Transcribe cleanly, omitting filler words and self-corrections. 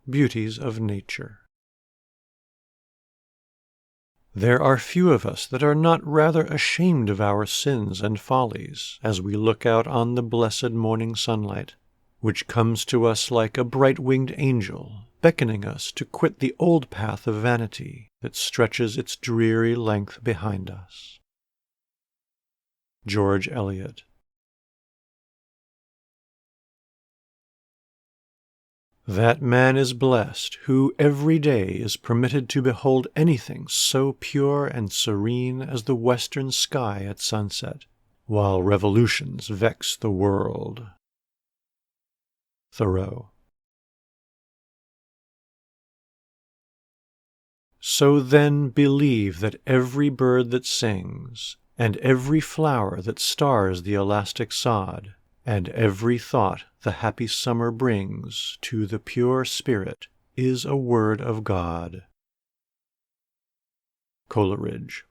Beauties of Nature. There are few of us that are not rather ashamed of our sins and follies as we look out on the blessed morning sunlight, which comes to us like a bright-winged angel, beckoning us to quit the old path of vanity that stretches its dreary length behind us. George Eliot. That man is blessed who every day is permitted to behold anything so pure and serene as the western sky at sunset, while revolutions vex the world. Thoreau. So then believe that every bird that sings, and every flower that stars the elastic sod, and every thought the happy summer brings to the pure spirit is a word of God. Coleridge.